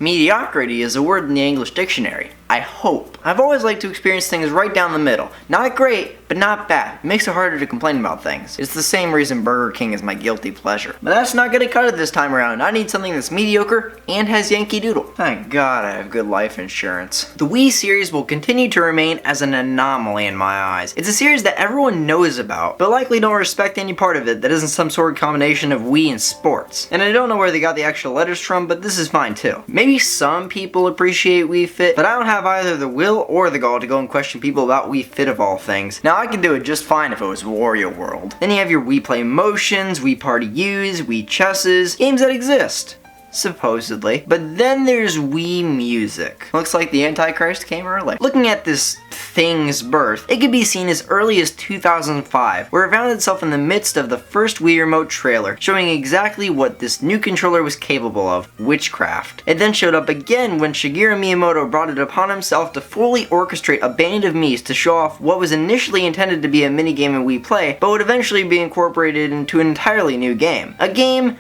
Mediocrity is a word in the English dictionary. I hope. I've always liked to experience things right down the middle. Not great, but not bad. It makes it harder to complain about things. It's the same reason Burger King is my guilty pleasure. But that's not gonna cut it this time around. I need something that's mediocre and has Yankee Doodle. Thank God I have good life insurance. The Wii series will continue to remain as an anomaly in my eyes. It's a series that everyone knows about, but likely don't respect any part of it that isn't some sort of combination of Wii and sports. And I don't know where they got the extra letters from, but this is fine too. Maybe some people appreciate Wii Fit, but I don't have either the will or the gall to go and question people about Wii Fit of all things. Now I could do it just fine if it was Wario World. Then you have your Wii Play Motions, Wii Party U's, Wii Chesses, games that exist. Supposedly. But then there's Wii Music. Looks like the Antichrist came early. Looking at this thing's birth, it could be seen as early as 2005, where it found itself in the midst of the first Wii Remote trailer, showing exactly what this new controller was capable of: witchcraft. It then showed up again when Shigeru Miyamoto brought it upon himself to fully orchestrate a band of Miis to show off what was initially intended to be a minigame in Wii Play, but would eventually be incorporated into an entirely new game. A game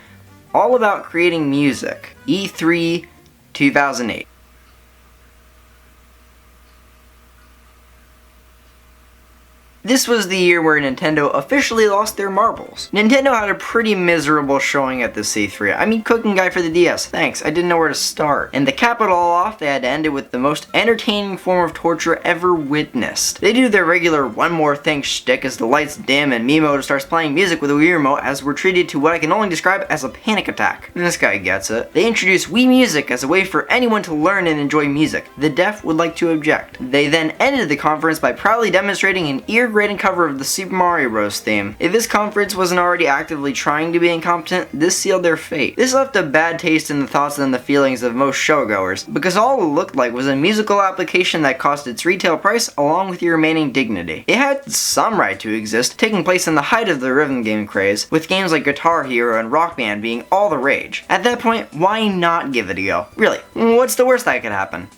all about creating music. E3 2008. This was the year where Nintendo officially lost their marbles. Nintendo had a pretty miserable showing at the C3. I mean, cooking guy for the DS, thanks, I didn't know where to start. And to cap it all off, they had to end it with the most entertaining form of torture ever witnessed. They do their regular one more thing shtick as the lights dim and Miyamoto starts playing music with a Wii Remote as we're treated to what I can only describe as a panic attack. And this guy gets it. They introduce Wii Music as a way for anyone to learn and enjoy music. The deaf would like to object. They then ended the conference by proudly demonstrating an ear-grating cover of the Super Mario Bros. Theme. If this conference wasn't already actively trying to be incompetent, this sealed their fate. This left a bad taste in the thoughts and the feelings of most showgoers, because all it looked like was a musical application that cost its retail price along with your remaining dignity. It had some right to exist, taking place in the height of the rhythm game craze, with games like Guitar Hero and Rock Band being all the rage. At that point, why not give it a go? Really, what's the worst that could happen?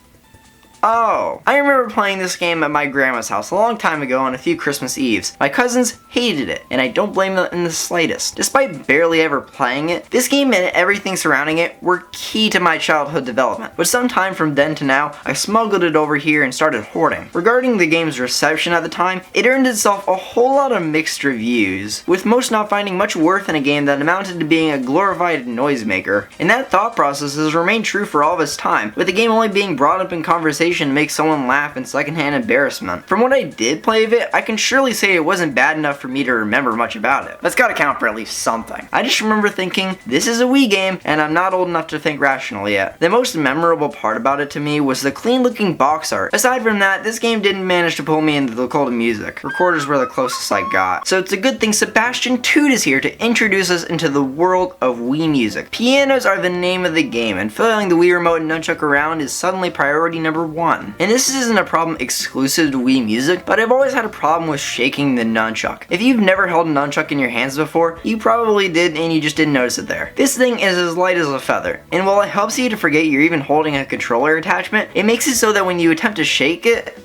Oh, I remember playing this game at my grandma's house a long time ago on a few Christmas Eves. My cousins hated it, and I don't blame them in the slightest. Despite barely ever playing it, this game and everything surrounding it were key to my childhood development. But sometime from then to now, I smuggled it over here and started hoarding. Regarding the game's reception at the time, it earned itself a whole lot of mixed reviews, with most not finding much worth in a game that amounted to being a glorified noisemaker. And that thought process has remained true for all of its time, with the game only being brought up in conversation to make someone laugh in secondhand embarrassment. From what I did play of it, I can surely say it wasn't bad enough for me to remember much about it. That's gotta count for at least something. I just remember thinking, this is a Wii game, and I'm not old enough to think rationally yet. The most memorable part about it to me was the clean looking box art. Aside from that, this game didn't manage to pull me into the cold of music. Recorders were the closest I got. So it's a good thing Sebastian Toot is here to introduce us into the world of Wii music. Pianos are the name of the game, and filling the Wii Remote and nunchuck around is suddenly priority number one. And this isn't a problem exclusive to Wii Music, but I've always had a problem with shaking the nunchuck. If you've never held a nunchuck in your hands before, you probably did and you just didn't notice it there. This thing is as light as a feather, and while it helps you to forget you're even holding a controller attachment, it makes it so that when you attempt to shake it,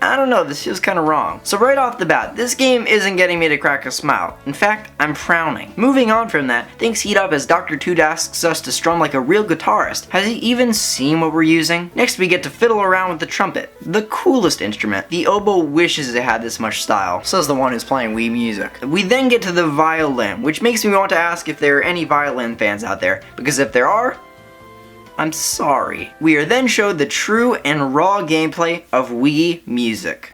I don't know, this feels kinda wrong. So right off the bat, this game isn't getting me to crack a smile. In fact, I'm frowning. Moving on from that, things heat up as Dr. Toot asks us to strum like a real guitarist. Has he even seen what we're using? Next we get to fiddle around with the trumpet, the coolest instrument. The oboe wishes it had this much style, says the one who's playing Wii Music. We then get to the violin, which makes me want to ask if there are any violin fans out there, because if there are, I'm sorry. We are then showed the true and raw gameplay of Wii Music.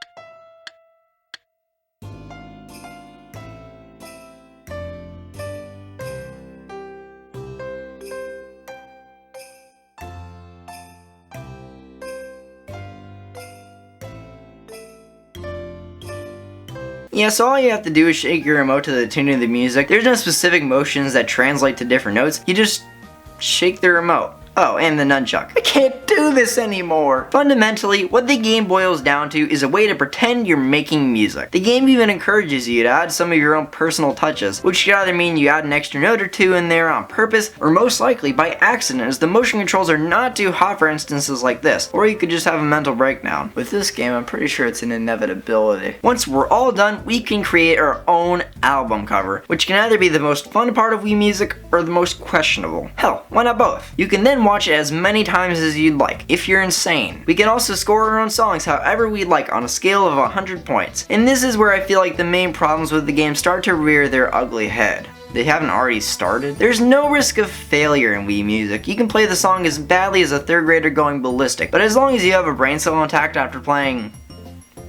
Yeah, so all you have to do is shake your remote to the tune of the music. There's no specific motions that translate to different notes. You just shake the remote. Oh, and the nunchuck. I can't do this anymore. Fundamentally, what the game boils down to is a way to pretend you're making music. The game even encourages you to add some of your own personal touches, which could either mean you add an extra note or two in there on purpose, or most likely by accident, as the motion controls are not too hot for instances like this, or you could just have a mental breakdown. With this game, I'm pretty sure it's an inevitability. Once we're all done, we can create our own album cover, which can either be the most fun part of Wii Music or the most questionable. Hell, why not both? You can then can watch it as many times as you'd like, if you're insane. We can also score our own songs however we'd like on a scale of 100 points. And this is where I feel like the main problems with the game start to rear their ugly head. They haven't already started? There's no risk of failure in Wii Music. You can play the song as badly as a 3rd grader going ballistic, but as long as you have a brain cell intact after playing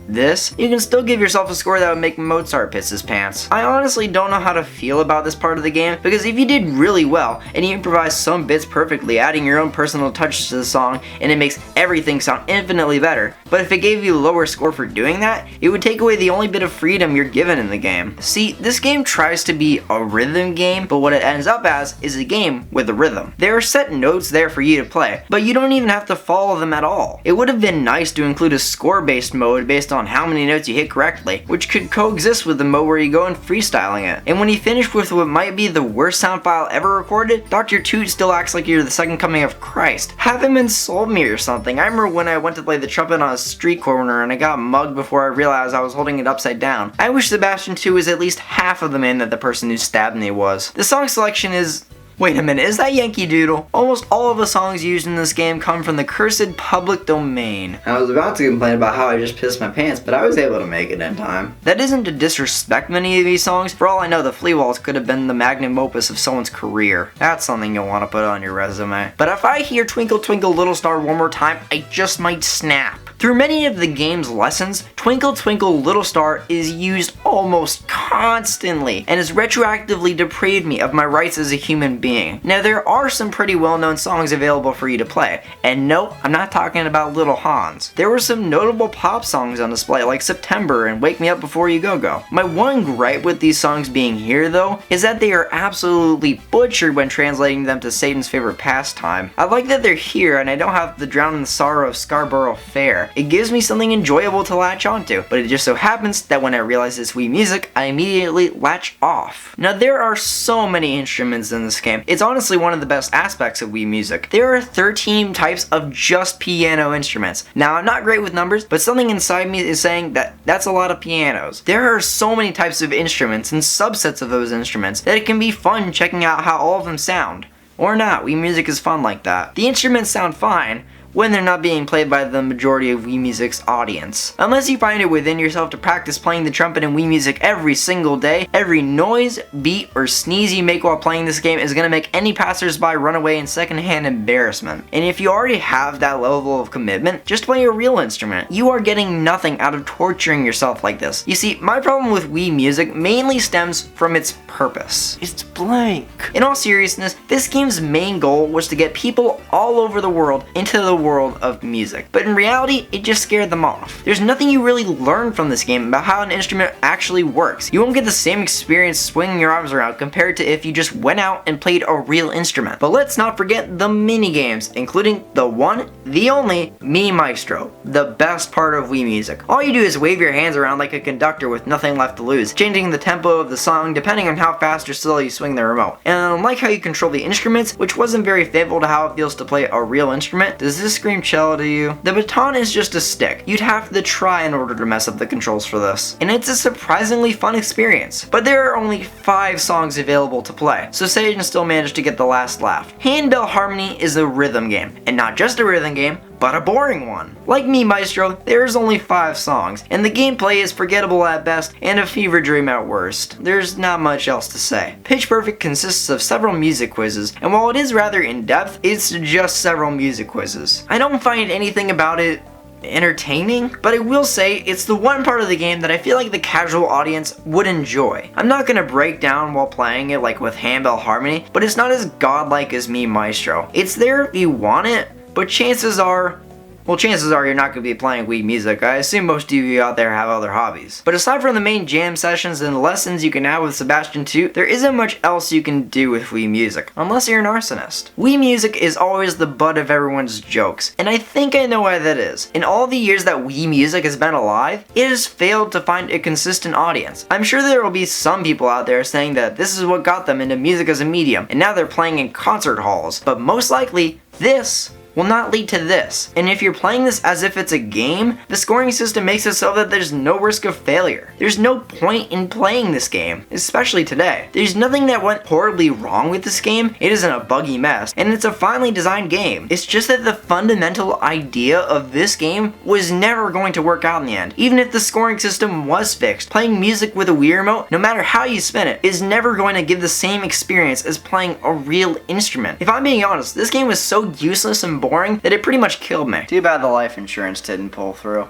this, you can still give yourself a score that would make Mozart piss his pants. I honestly don't know how to feel about this part of the game, because if you did really well, and you improvise some bits perfectly, adding your own personal touch to the song, and it makes everything sound infinitely better, but if it gave you a lower score for doing that, it would take away the only bit of freedom you're given in the game. See, this game tries to be a rhythm game, but what it ends up as is a game with a rhythm. There are set notes there for you to play, but you don't even have to follow them at all. It would have been nice to include a score-based mode based on how many notes you hit correctly, which could coexist with the mode where you go and freestyling it. And when you finish with what might be the worst sound file ever recorded, Dr. Toot still acts like you're the second coming of Christ. Have him insult me or something. I remember when I went to play the trumpet on a street corner and I got mugged before I realized I was holding it upside down. I wish Sebastian 2 was at least half of the man that the person who stabbed me was. The song selection is... Wait a minute, is that Yankee Doodle? Almost all of the songs used in this game come from the cursed public domain. I was about to complain about how I just pissed my pants, but I was able to make it in time. That isn't to disrespect many of these songs. For all I know, the Flea Waltz could have been the magnum opus of someone's career. That's something you'll want to put on your resume. But if I hear Twinkle Twinkle Little Star one more time, I just might snap. Through many of the game's lessons, Twinkle Twinkle Little Star is used almost constantly and has retroactively deprived me of my rights as a human being. Now there are some pretty well-known songs available for you to play, and no, I'm not talking about Little Hans. There were some notable pop songs on display like September and Wake Me Up Before You Go Go. My one gripe with these songs being here though, is that they are absolutely butchered when translating them to Satan's favorite pastime. I like that they're here and I don't have to drown in the sorrow of Scarborough Fair. It gives me something enjoyable to latch onto, but it just so happens that when I realize it's Wii Music, I immediately latch off. Now there are so many instruments in this game. It's honestly one of the best aspects of Wii Music. There are 13 types of just piano instruments. Now I'm not great with numbers, but something inside me is saying that that's a lot of pianos. There are so many types of instruments and subsets of those instruments that it can be fun checking out how all of them sound. Or not, Wii Music is fun like that. The instruments sound fine when they're not being played by the majority of Wii Music's audience. Unless you find it within yourself to practice playing the trumpet in Wii Music every single day, every noise, beat, or sneeze you make while playing this game is going to make any passersby run away in secondhand embarrassment. And if you already have that level of commitment, just play a real instrument. You are getting nothing out of torturing yourself like this. You see, my problem with Wii Music mainly stems from its purpose. It's blank. In all seriousness, this game's main goal was to get people all over the world into the world of music. But in reality, it just scared them off. There's nothing you really learn from this game about how an instrument actually works. You won't get the same experience swinging your arms around compared to if you just went out and played a real instrument. But let's not forget the mini games, including the one, the only, Mini Maestro, the best part of Wii Music. All you do is wave your hands around like a conductor with nothing left to lose, changing the tempo of the song depending on how fast or slow you swing the remote. And unlike how you control the instruments, which wasn't very faithful to how it feels to play a real instrument, does this scream cello to you? The baton is just a stick. You'd have to try in order to mess up the controls for this. And it's a surprisingly fun experience. But there are only 5 songs available to play, so Satan still managed to get the last laugh. Handbell Harmony is a rhythm game, and not just a rhythm game, but a boring one. Like me, Maestro, there's only 5 songs, and the gameplay is forgettable at best and a fever dream at worst. There's not much else to say. Pitch Perfect consists of several music quizzes, and while it is rather in-depth, it's just several music quizzes. I don't find anything about it entertaining, but I will say it's the one part of the game that I feel like the casual audience would enjoy. I'm not gonna break down while playing it like with Handbell Harmony, but it's not as godlike as me, Maestro. It's there if you want it, but chances are you're not going to be playing Wii Music. I assume most of you out there have other hobbies. But aside from the main jam sessions and lessons you can have with Sebastian 2, there isn't much else you can do with Wii Music, unless you're an arsonist. Wii Music is always the butt of everyone's jokes, and I think I know why that is. In all the years that Wii Music has been alive, it has failed to find a consistent audience. I'm sure there will be some people out there saying that this is what got them into music as a medium, and now they're playing in concert halls, but most likely, this will not lead to this. And if you're playing this as if it's a game, the scoring system makes it so that there's no risk of failure. There's no point in playing this game, especially today. There's nothing that went horribly wrong with this game. It isn't a buggy mess, and it's a finely designed game. It's just that the fundamental idea of this game was never going to work out in the end. Even if the scoring system was fixed, playing music with a Wii remote, no matter how you spin it, is never going to give the same experience as playing a real instrument. If I'm being honest, this game was so useless and boring that it pretty much killed me. Too bad the life insurance didn't pull through.